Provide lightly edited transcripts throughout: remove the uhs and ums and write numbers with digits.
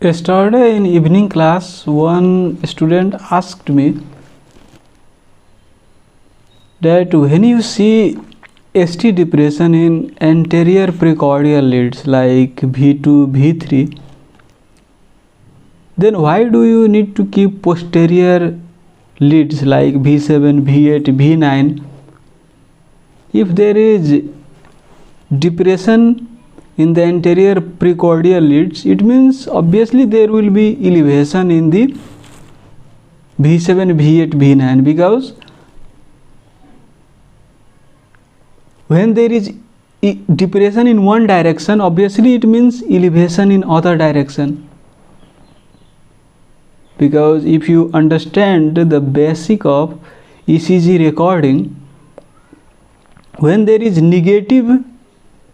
Yesterday in evening class, one student asked me that when you see ST depression in anterior precordial leads like V2, V3, then why do you need to keep posterior leads like V7, V8, V9? If there is depression in the anterior precordial leads, it means obviously there will be elevation in the V7, V8, V9, because when there is depression in one direction, obviously it means elevation in other direction. Because if you understand the basic of ECG recording, when there is negative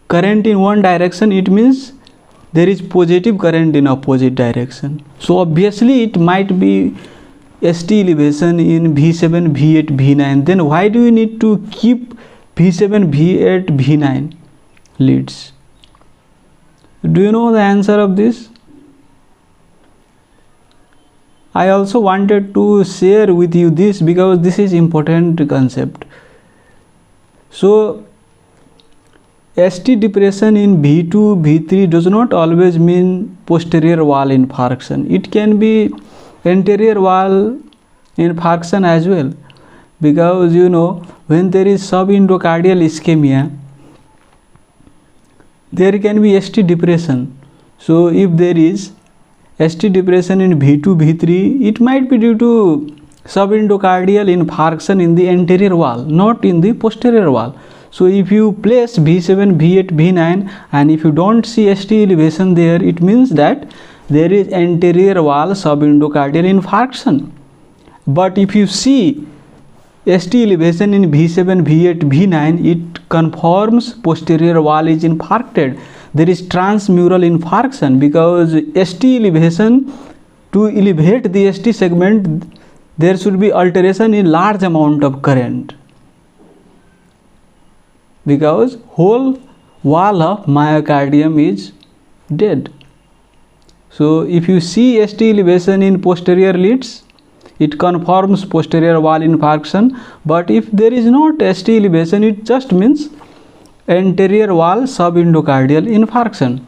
current in one direction, it means there is positive current in opposite direction. So obviously it might be ST elevation in V7, V8, V9. Then why do you need to keep V7, V8, V9 leads? Do you know the answer of this? I also wanted to share with you this because this is important concept. So ST depression in V2, V3 does not always mean posterior wall infarction. It can be anterior wall infarction as well, because you know when there is subendocardial ischemia, there can be ST depression. So if there is ST depression in V2, V3, it might be due to subendocardial infarction in the anterior wall, not in the posterior wall. So if you place V7, V8, V9 and if you don't see ST elevation there, it means that there is anterior wall subendocardial infarction. But if you see ST elevation in V7, V8, V9, it confirms posterior wall is infarcted. There is transmural infarction, because ST elevation, to elevate the ST segment, there should be alteration in large amount of current, because whole wall of myocardium is dead. So if you see ST elevation in posterior leads, it confirms posterior wall infarction. But if there is not ST elevation, it just means anterior wall subendocardial infarction.